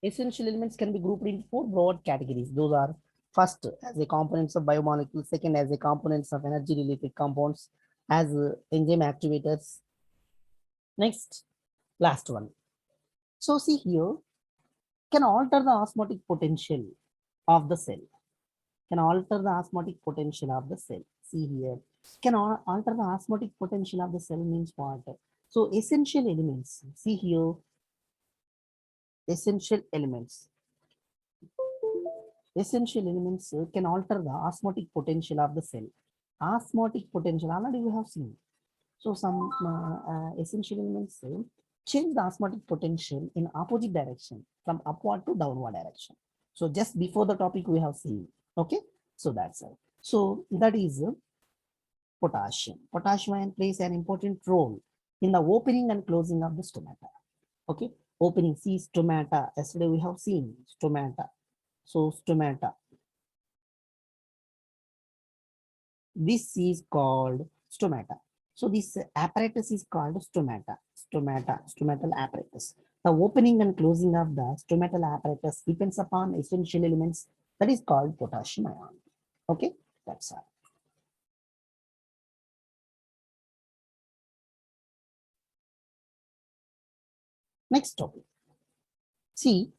Essential elements can be grouped into four broad categories. Those are first as a components of biomolecules, second as a components of energy related compounds, as enzyme activators. Next, last one. So see here, can alter the osmotic potential of the cell. Can alter the osmotic potential of the cell. See here, can alter the osmotic potential of the cell means what? So essential elements. See here, essential elements. Essential elements can alter the osmotic potential of the cell. Osmotic potential already we have seen. So some essential elements change the osmotic potential in opposite direction from upward to downward direction. So just before the topic we have seen. Okay, so that's it. So that is potassium. Potassium ion plays an important role in the opening and closing of the stomata. Okay, opening, see stomata. Yesterday we have seen stomata. So stomata. This is called stomata. So this apparatus is called stomata. Stomatal apparatus. The opening and closing of the stomatal apparatus depends upon essential elements that is called potassium ion. Okay, that's all. Next topic. See,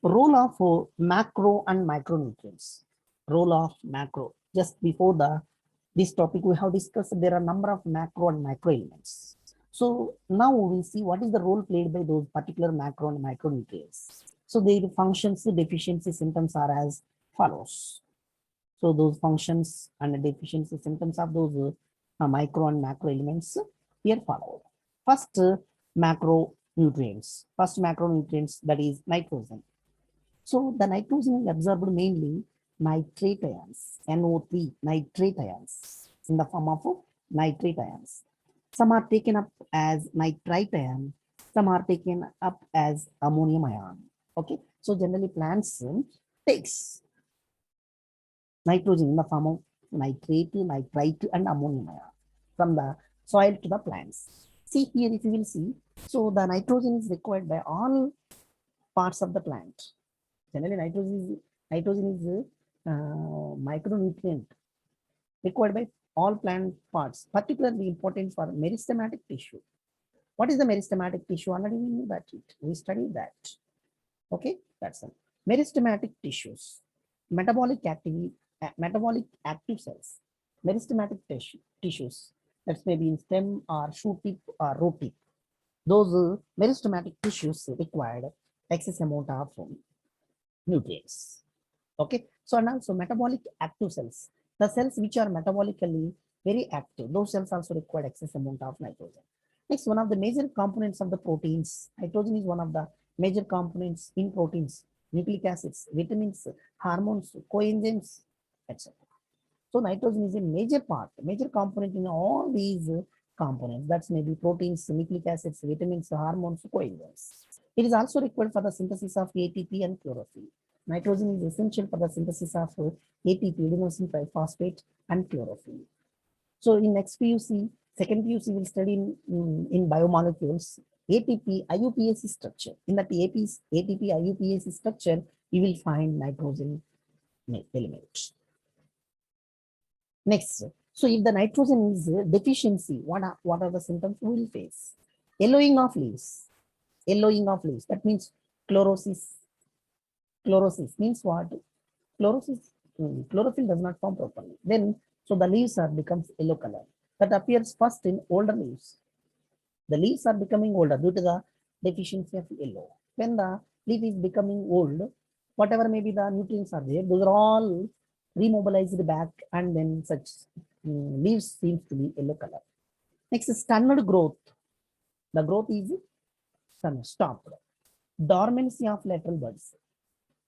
role of macro and micronutrients. Role of macro. Just before this topic we have discussed, there are a number of macro and micro elements. So now we will see what is the role played by those particular macro and micronutrients. So their functions, deficiency symptoms are as follows. So those functions and deficiency symptoms of those micro and macro elements here followed. First, macronutrients. First macronutrients, that is nitrogen. So the nitrogen is absorbed mainly nitrate ions, NO3, nitrate ions in the form of nitrate ions. Some are taken up as nitrite ion, some are taken up as ammonium ion. Okay, so generally plants takes nitrogen in the form of nitrate, nitrite, and ammonium ion from the soil to the plants. See here, if you will see, so the nitrogen is required by all parts of the plant. Generally, nitrogen is a micronutrient required by all plant parts, particularly important for meristematic tissue. What is the meristematic tissue? Already we knew that we studied that. Okay, that's it. Meristematic tissues, metabolic active cells, meristematic tissues. That may be in stem or shoot tip or root tip. Those meristematic tissues required excess amount of nutrients. Okay, so and also metabolic active cells, the cells which are metabolically very active, those cells also require excess amount of nitrogen. Next, one of the major components of the proteins, nitrogen is one of the major components in proteins, nucleic acids, vitamins, hormones, coenzymes, etc. So nitrogen is a major part, major component in all these components. That's maybe proteins, nucleic acids, vitamins, hormones, coenzymes. It is also required for the synthesis of ATP and chlorophyll. Nitrogen is essential for the synthesis of ATP, adenosine triphosphate, and chlorophyll. So in next PUC, second PUC will study in biomolecules ATP IUPAC structure. In that ATP IUPAC structure, you will find nitrogen element. Next, so if the nitrogen is deficiency, what are the symptoms we will face? Yellowing of leaves. Yellowing of leaves. That means chlorosis. Chlorosis means what? Chlorosis, chlorophyll does not form properly. Then, so the leaves are becomes yellow color. That appears first in older leaves. The leaves are becoming older due to the deficiency of yellow. When the leaf is becoming old, whatever maybe the nutrients are there, those are all remobilized back, and then such leaves seems to be yellow color. Next is stunned growth. The growth is stopped. Dormancy of lateral buds.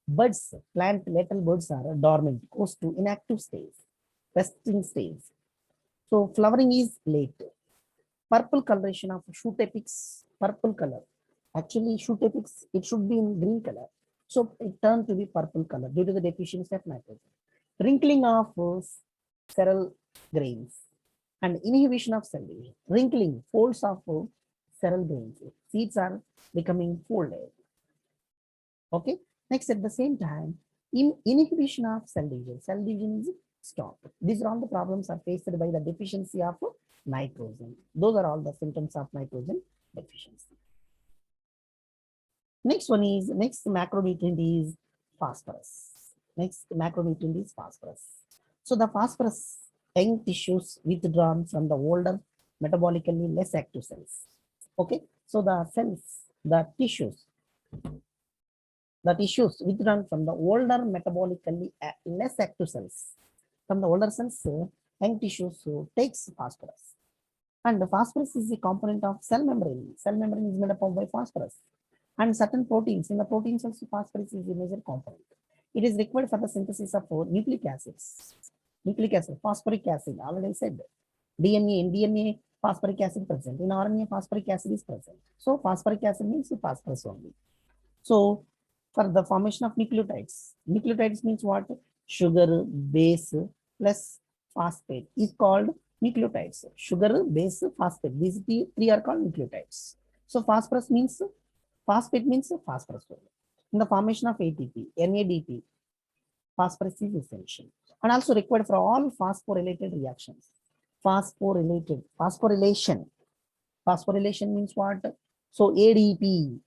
Buds, plant lateral buds are dormant, goes to inactive stage, resting stage. So flowering is late. Purple coloration of shoot apex, purple color. Actually, shoot apex, it should be in green color. So it turned to be purple color due to the deficiency of nitrogen. Wrinkling of seral grains and inhibition of cell division. Wrinkling, folds of seral grains. Seeds are becoming folded. Okay. Next, at the same time, inhibition of cell division. Cell division is stopped. These are all the problems are faced by the deficiency of nitrogen. Those are all the symptoms of nitrogen deficiency. Next one is, next macronutrient is phosphorus. Next macronutrient is phosphorus. So the phosphorus, young tissues withdrawn from the older metabolically less active cells. Okay, so the cells, the tissues withdrawn from the older metabolically less active cells. From the older cells, young tissues takes phosphorus. And the phosphorus is a component of cell membrane. Cell membrane is made up of by phosphorus. And certain proteins, in the proteins also phosphorus is a major component. It is required for the synthesis of nucleic acids. Nucleic acid, phosphoric acid, already I said. DNA, in DNA, phosphoric acid present. In RNA, phosphoric acid is present. So phosphoric acid means phosphorus only. So for the formation of nucleotides, nucleotides means what? Sugar, base, plus phosphate is called nucleotides. Sugar, base, phosphate. These three are called nucleotides. So phosphorus means, phosphate means phosphorus. In the formation of ATP, NADP, phosphorus is essential and also required for all phosphorylated reactions. Phosphorylation. Phosphorylation means what? So ATP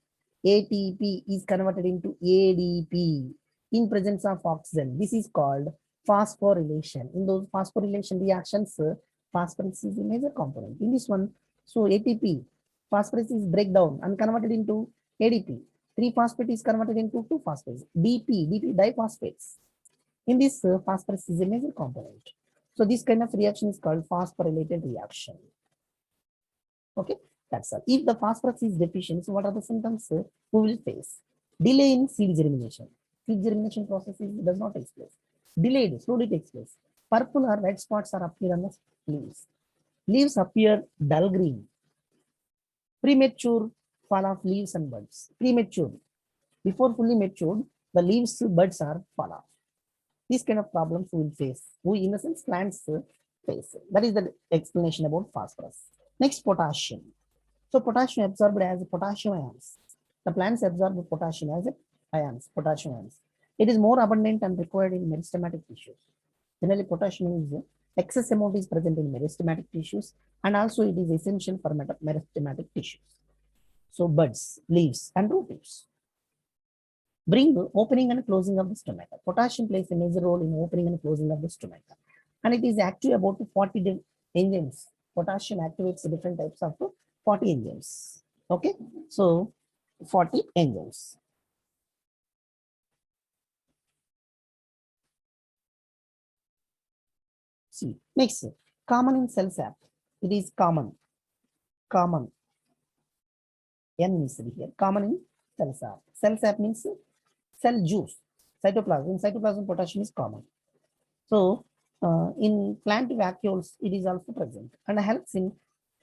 is converted into ADP in presence of oxygen. This is called phosphorylation. In those phosphorylation reactions, phosphorus is a major component. In this one, so ATP, phosphorus is breakdown and converted into ADP. 3-phosphate is converted into 2-phosphates. DP diphosphates. In this, phosphorus is a major component. So this kind of reaction is called phosphorylated reaction. Okay, that's all. If the phosphorus is deficient, so what are the symptoms we will face? Delay in seed germination. Seed germination process does not take place. Delayed, slowly takes place. Purple or red spots are appear on the leaves. Leaves appear dull green. Premature fall of leaves and buds. Premature. Before fully matured, the leaves, buds are fall off. These kind of problems we will face. We, in a sense, plants face. That is the explanation about phosphorus. Next, potassium. So potassium absorbed as potassium ions. The plants absorb potassium as ions, potassium ions. It is more abundant and required in meristematic tissues. Generally, potassium is excess amount is present in meristematic tissues, and also it is essential for meristematic tissues. So buds, leaves, and root tips. Bring opening and closing of the stomata. Potassium plays a major role in opening and closing of the stomata. And it is active about 40 enzymes. Potassium activates different types of 40 enzymes. Okay, so 40 enzymes. See, next, common in cell sap. It is common. N is here. Common in cell sap. Cell sap means cell juice. Cytoplasm. In cytoplasm, potassium is common. So in plant vacuoles, it is also present and helps in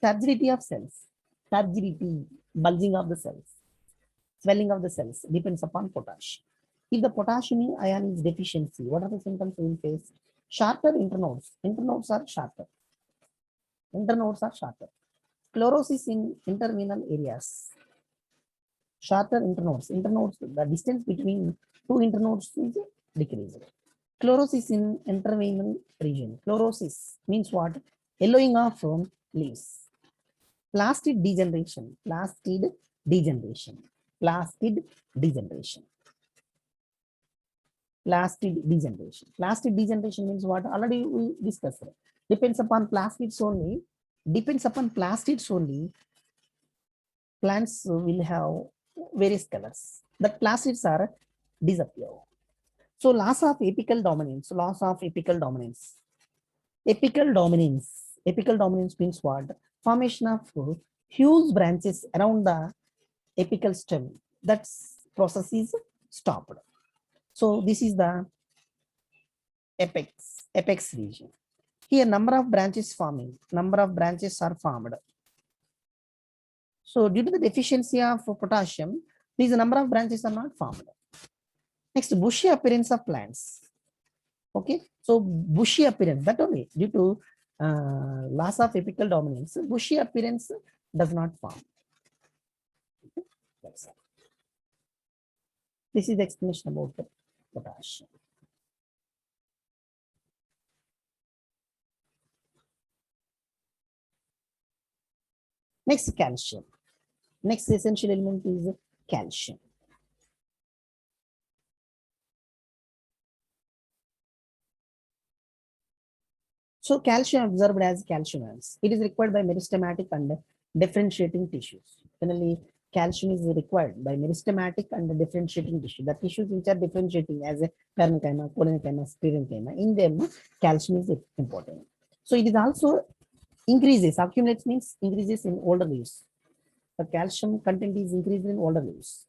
turgidity of cells. Turgidity, bulging of the cells, swelling of the cells depends upon potassium. If the potassium ion is deficiency, what are the symptoms we will face? Shorter internodes. Internodes are shorter. Sclerosis in intervenal areas. Shorter internodes. The distance between two internodes is decreased. Chlorosis in intervenal region. Chlorosis means what? Yellowing of leaves. Plastid degeneration. Plastid degeneration means what? Already we discussed. Depends upon plastids only. Plants will have various colors. The plastids are disappear. So loss of apical dominance. Apical dominance means what? Formation of huge branches around the apical stem. That process is stopped. So this is the apex region. Here number of branches are formed. So due to the deficiency of potassium, these number of branches are not formed. Next, bushy appearance of plants. Okay, so bushy appearance, that only due to loss of apical dominance, bushy appearance does not form. Okay, that's all. This is the explanation about the potassium. Next, calcium. Next essential element is calcium. So calcium absorbed as calcium ions. It is required by meristematic and differentiating tissues. Generally, calcium is required by meristematic and differentiating tissue. The tissues which are differentiating as a parenchyma, collenchyma, parenchyma, in them, calcium is important. So it is also increases, accumulates means increases in older leaves. The calcium content is increased in older leaves.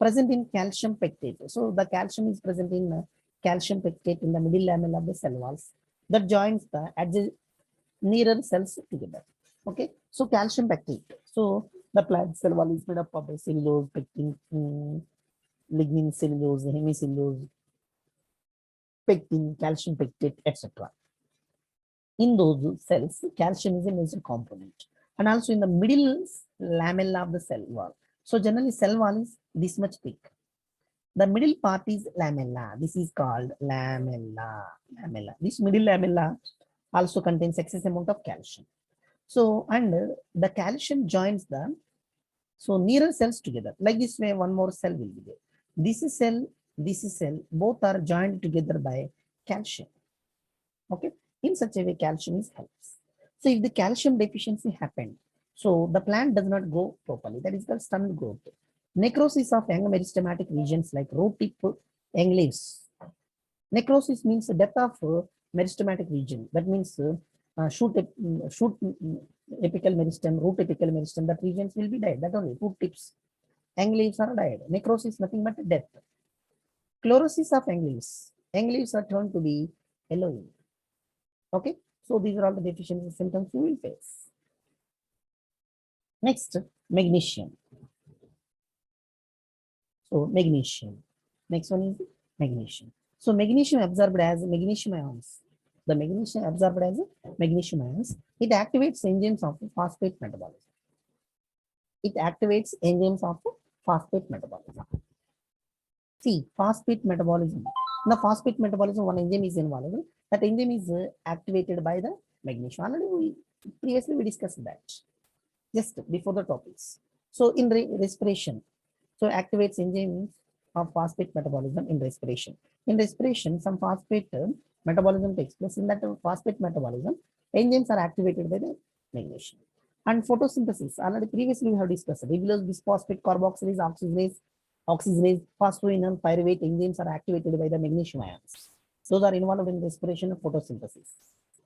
Present in calcium pectate. So the calcium is present in calcium pectate in the middle lamella of the cell walls that joins the nearer cells together. Okay, so calcium pectate. So the plant cell wall is made up of cellulose, pectin, lignin, cellulose, hemicellulose, pectin, calcium pectate, etc. In those cells, calcium is a major component, and also in the middle lamella of the cell wall. So generally, cell wall is this much thick. The middle part is lamella. This is called lamella. This middle lamella also contains excess amount of calcium. So, and the calcium joins the nearer cells together. Like this way, one more cell will be there. This is cell, both are joined together by calcium. Okay, in such a way, calcium is helps. So, if the calcium deficiency happened, so the plant does not grow properly. That is called stunted growth. Necrosis of young meristematic regions like root tip, young leaves. Necrosis means the death of meristematic region. That means shoot apical meristem, root apical meristem. That regions will be died. That only root tips, young leaves are died. Necrosis nothing but death. Chlorosis of young leaves. Young leaves are turned to be yellow. Okay, so these are all the deficiency symptoms you will face. Next, magnesium. So magnesium. Next one is magnesium. So magnesium absorbed as magnesium ions. The magnesium absorbed as magnesium ions. It activates enzymes of phosphate metabolism. It activates enzymes of phosphate metabolism. See, phosphate metabolism. In the phosphate metabolism, one enzyme is involved. That enzyme is activated by the magnesium. Already previously we discussed that just before the topics. So in respiration, so activates enzymes of phosphate metabolism in respiration. In respiration, some phosphate metabolism takes place. In that phosphate metabolism, enzymes are activated by the magnesium. And photosynthesis, already previously we have discussed. Ribulose bisphosphate carboxylase, oxygenase, phosphoenol, pyruvate enzymes are activated by the magnesium ions. Those are involved in respiration and photosynthesis.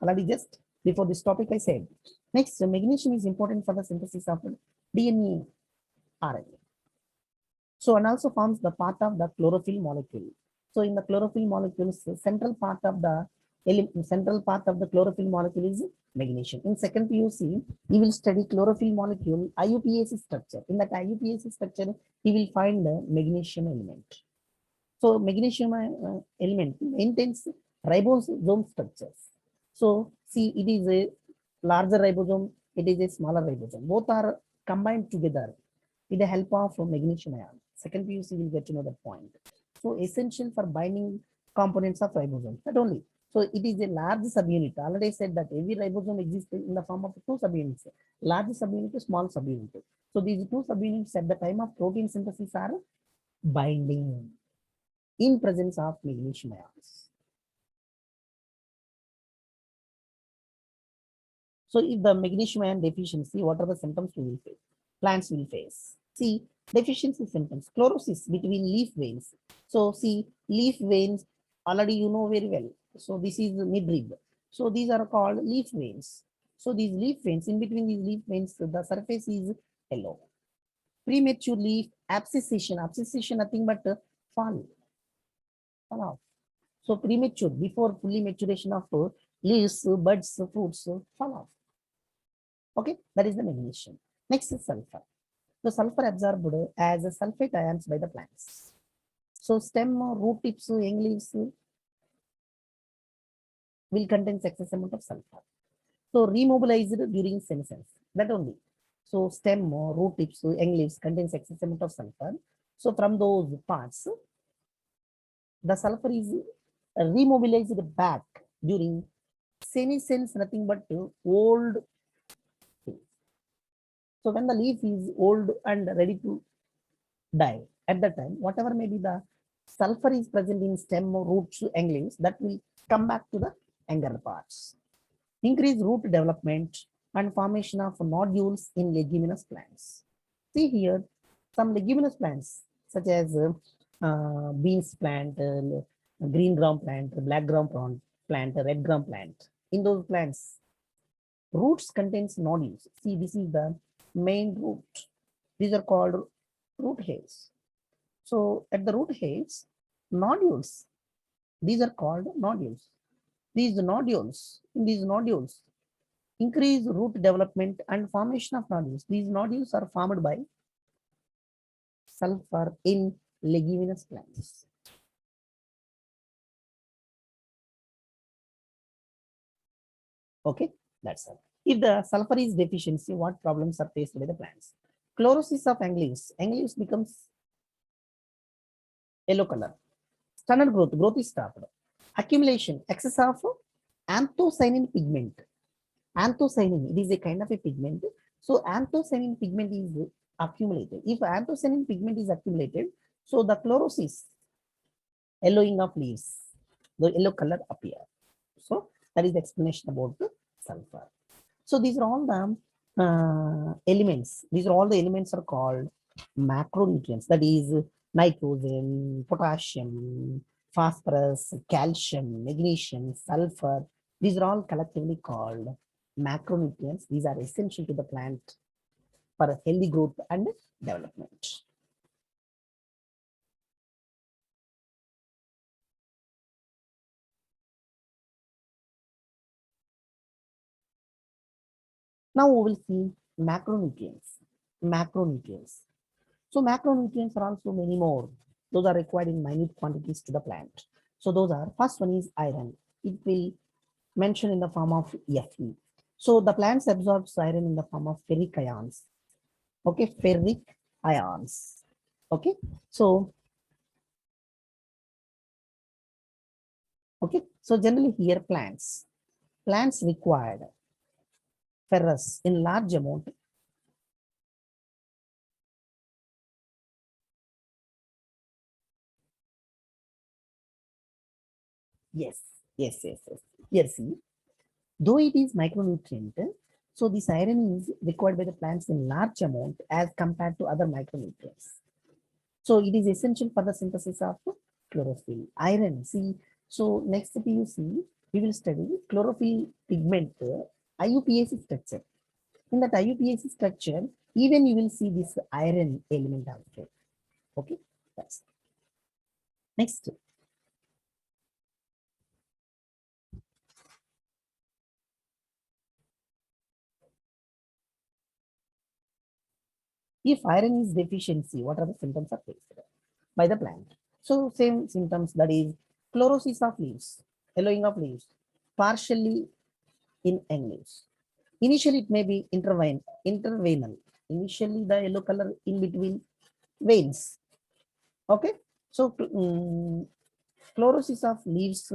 Already just before this topic I said. Next, magnesium is important for the synthesis of DNA, RNA. So, and also forms the part of the chlorophyll molecule. So, in the chlorophyll molecules, central part of the chlorophyll molecule is magnesium. In second PUC, you will study chlorophyll molecule IUPAC structure. In that IUPAC structure, you will find the magnesium element. So, magnesium element maintains ribosome structures. So, see, it is a larger ribosome, it is a smaller ribosome. Both are combined together with the help of magnesium ion. Second PUC will get to know that point. So essential for binding components of ribosome. Not only. So it is a large subunit. Already I said that every ribosome exists in the form of two subunits. Large subunit, small subunit. So these two subunits at the time of protein synthesis are binding in presence of magnesium ions. So if the magnesium ion deficiency, what are the symptoms we will face? Plants will face. See, deficiency symptoms, chlorosis between leaf veins. So see, leaf veins, already you know very well. So this is the midrib. So these are called leaf veins. So these leaf veins, in between these leaf veins, the surface is yellow. Premature leaf abscissation, nothing but fall off. So premature, before fully maturation of leaves, buds, fruits, fall off. Okay, that is the magnesium. Next is sulfur. The sulfur absorbed as a sulfate ions by the plants. So stem, root tips, young leaves will contain excess amount of sulfur. So remobilized during senescence. That only. So stem, root tips, young leaves contains excess amount of sulfur. So from those parts, the sulfur is remobilized back during senescence, nothing but old phase. So when the leaf is old and ready to die, at that time, whatever may be the sulfur is present in stem, roots, and leaves, that will come back to the younger parts. Increase root development and formation of nodules in leguminous plants. See here, some leguminous plants such as beans plant, green gram plant, black gram plant, red gram plant. In those plants, roots contains nodules. See, this is the main root. These are called root hairs. So at the root hairs, nodules. These are called nodules. These nodules increase root development and formation of nodules. These nodules are formed by sulfur in leguminous plants. Okay, that's all. If the sulfur is deficiency, what problems are faced by the plants? Chlorosis of young leaves. Young leaves becomes yellow color. Standard growth is stopped. Accumulation, excess of anthocyanin pigment. Anthocyanin, it is a kind of a pigment. So anthocyanin pigment is accumulated. If anthocyanin pigment is accumulated, so the chlorosis, yellowing of leaves, the yellow color appear. So that is the explanation about the sulfur. So these are all the elements. These are all the elements are called macronutrients. That is nitrogen, potassium, phosphorus, calcium, magnesium, sulfur. These are all collectively called macronutrients. These are essential to the plant for a healthy growth and development. Now we will see macronutrients. Macronutrients. So macronutrients are also many more. Those are required in minute quantities to the plant. So those are, first one is iron. It will mention in the form of Fe. So the plants absorbs iron in the form of ferric ions. Okay, ferric ions. Okay, so generally here plants required ferrous in large amount. Yes, yes, yes, yes. Here see, though it is micronutrient, so this iron is required by the plants in large amount as compared to other micronutrients. So it is essential for the synthesis of chlorophyll. Iron, see, so next PUC, we will study chlorophyll pigment, IUPAC structure. In that IUPAC structure, even you will see this iron element also. Okay, that's next. If iron is deficiency, what are the symptoms are faced by the plant? So same symptoms, that is chlorosis of leaves, yellowing of leaves, partially in young leaves. Initially, it may be intervenal. Initially, the yellow color in between veins. Okay, so chlorosis of leaves.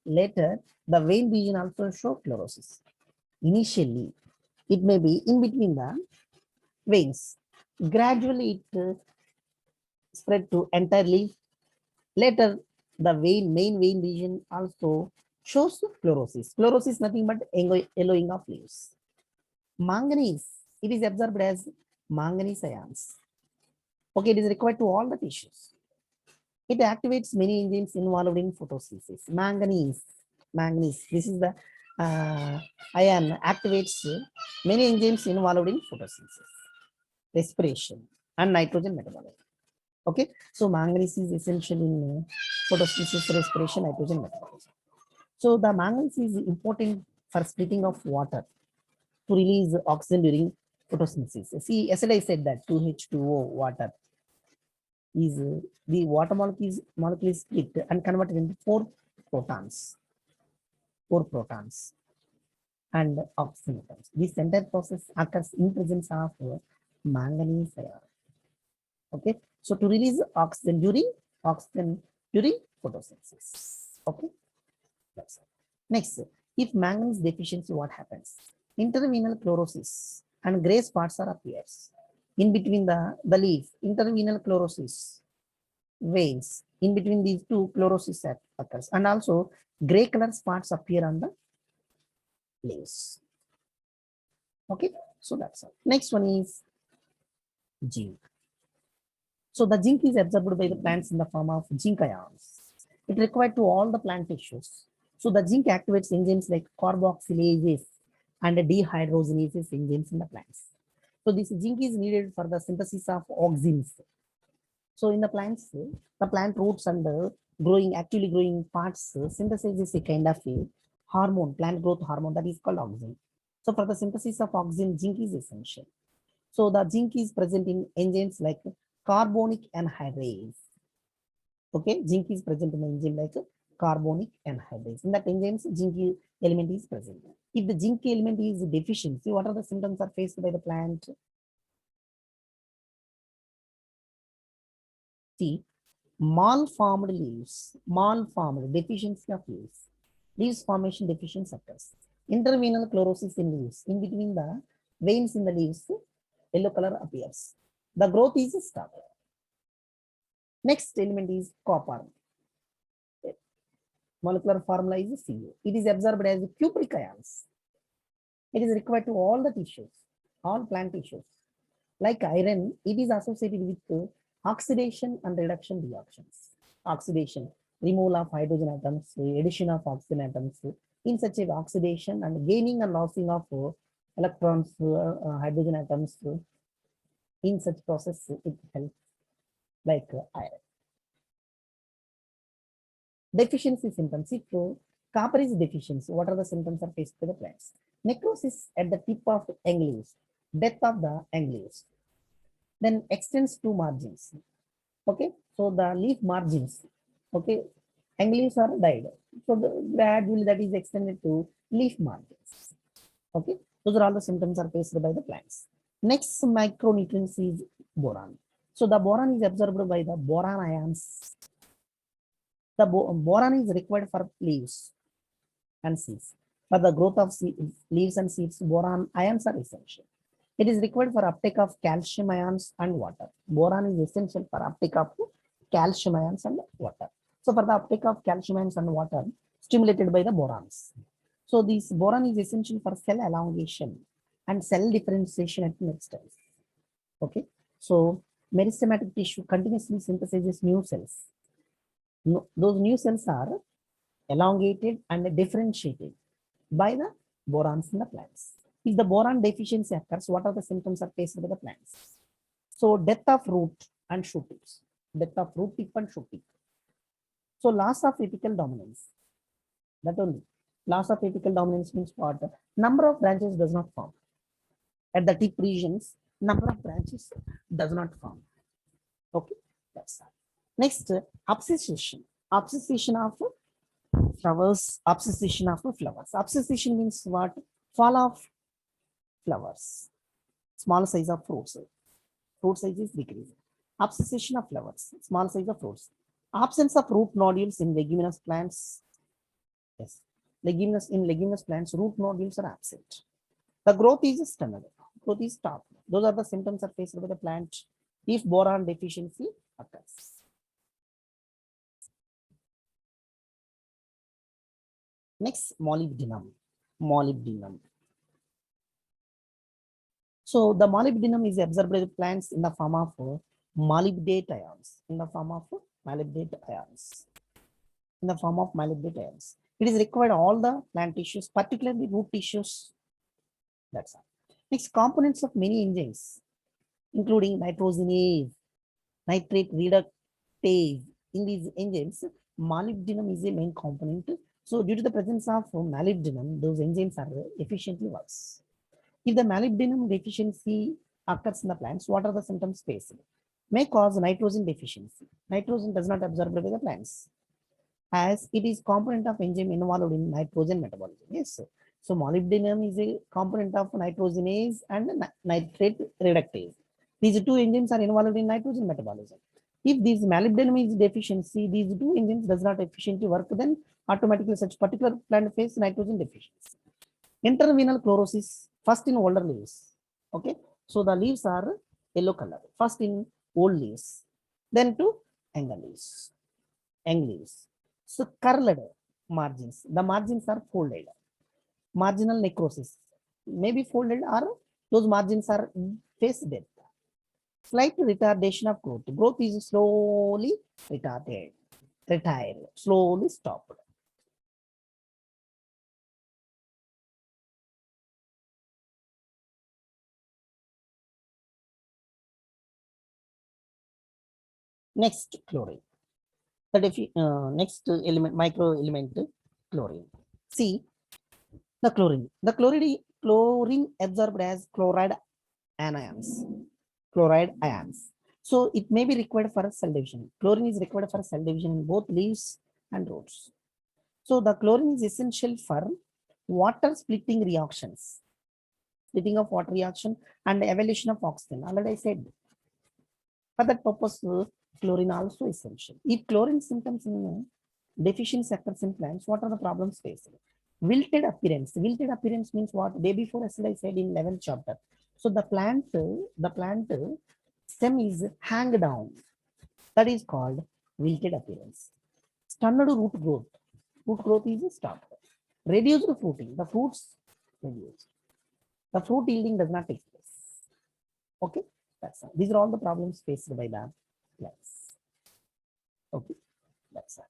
Later, the vein region also show chlorosis. Initially, it may be in between the veins. Gradually, it spread to entire leaf. Later, the main vein region also shows chlorosis. Chlorosis nothing but yellowing of leaves. Manganese, it is absorbed as manganese ions. Okay, it is required to all the tissues. It activates many enzymes involved in photosynthesis. Manganese, this is the ion activates many enzymes involved in photosynthesis, respiration, and nitrogen metabolism. Okay, so manganese is essential in photosynthesis, respiration, nitrogen metabolism. So the manganese is important for splitting of water to release oxygen during photosynthesis. See, yesterday I said that 2H2O water is the water molecule is split and converted into protons, four protons and oxygen atoms. This entire process occurs in presence of manganese ion. Okay, So to release oxygen during photosynthesis. Okay, that's it. Next, if manganese deficiency, what happens? Intervenal chlorosis and gray spots are appears in between the leaf. Intervenal chlorosis veins in between these two chlorosis occurs, and also gray color spots appear on the leaves. Okay, so that's all. Next one is zinc. So the zinc is absorbed by the plants in the form of zinc ions. It required to all the plant tissues. So the zinc activates enzymes like carboxylases and dehydrogenases enzymes in the plants. So this zinc is needed for the synthesis of auxins. So in the plants, the plant roots and actively growing parts synthesizes a kind of a hormone, plant growth hormone, that is called auxin. So for the synthesis of auxin, zinc is essential. So the zinc is present in enzymes like carbonic anhydrase. Okay, zinc is present in enzyme like carbonic anhydrase. In that enzymes, zinc element is present. If the zinc element is deficient, see what are the symptoms are faced by the plant? See, malformed leaves, malformed deficiency of leaves, leaves formation deficiency occurs. Intervenal chlorosis in leaves, in between the veins in the leaves, yellow color appears. The growth is stopped. Next element is copper. Molecular formula is Cu. It is absorbed as cupric ions. It is required to all the tissues, all plant tissues. Like iron, it is associated with oxidation and reduction reactions. Oxidation, removal of hydrogen atoms, addition of oxygen atoms. In such a oxidation and gaining and losing of electrons, hydrogen atoms, in such process, it helps like iron. Deficiency symptoms. If copper is deficiency, what are the symptoms are faced by the plants? Necrosis at the tip of young leaves, death of the young leaves. Then extends to margins. Okay, so the leaf margins. Okay, young leaves are died. So gradually that is extended to leaf margins. Okay, those are all the symptoms are faced by the plants. Next micronutrients is boron. So the boron is absorbed by the boron ions. The boron is required for leaves and seeds. For the growth of leaves and seeds, boron ions are essential. It is required for uptake of calcium ions and water. Boron is essential for uptake of calcium ions and water. So for the uptake of calcium ions and water, stimulated by the borons. So this boron is essential for cell elongation and cell differentiation at next stage. Okay. So meristematic tissue continuously synthesizes new cells. Those new cells are elongated and differentiated by the borons in the plants. If the boron deficiency occurs, what are the symptoms are faced by the plants? So death of root and shoot tips. Death of root tip and shoot tip. So loss of apical dominance. That only. Loss of apical dominance means what? Number of branches does not form. At the tip regions, number of branches does not form. Okay, that's that. Next, abscissation. Abscissation of flowers. Abscissation of flowers. Abscissation means what? Fall of flowers. Small size of fruits. Fruit size is decreasing. Abscissation of flowers. Small size of fruits. Absence of root nodules in leguminous plants. Yes. In leguminous plants, root nodules are absent. The growth is stunted. Growth is stopped. Those are the symptoms are faced by the plant if boron deficiency occurs. Next, molybdenum. Molybdenum. So the molybdenum is absorbed by the plants in the form of molybdate ions. In the form of molybdate ions. In the form of molybdate ions. It is required all the plant tissues, particularly root tissues. That's all. Next, components of many enzymes, including nitrogenase, nitrate reductase. In these enzymes, molybdenum is a main component. So due to the presence of molybdenum, those enzymes are efficiently works. If the molybdenum deficiency occurs in the plants, what are the symptoms faced? May cause nitrogen deficiency. Nitrogen does not absorb by the plants, as it is component of enzyme involved in nitrogen metabolism. Yes. So molybdenum is a component of nitrogenase and nitrate reductase. These two enzymes are involved in nitrogen metabolism. If this molybdenum is deficiency, these two enzymes does not efficiently work, then automatically such particular plant face nitrogen deficiency. Intervenal chlorosis, first in older leaves. Okay, so the leaves are yellow color. First in old leaves, then to younger leaves. Young leaves. So curled margins. The margins are folded. Marginal necrosis. Maybe folded or those margins are face death. Slight retardation of growth. Growth is slowly retarded, retired, slowly stopped. Next, chlorine. Next element, micro element, chlorine. See the chlorine. The chlorine absorbed as chloride anions. Chloride ions. So it may be required for cell division. Chlorine is required for cell division in both leaves and roots. So the chlorine is essential for water splitting reactions, splitting of water reaction and evaluation of oxygen. Already I said. For that purpose, chlorine also essential. If chlorine symptoms in deficiency occurs in plants, what are the problems faced? Wilted appearance. Wilted appearance means what? Day before, as I said in 11th chapter. So the plant stem is hanged down. That is called wilted appearance. Stunned root growth. Root growth is stopped. Reduced fruiting. The fruits reduced. The fruit yielding does not take place. Okay, that's all. These are all the problems faced by the plants. Okay, that's all.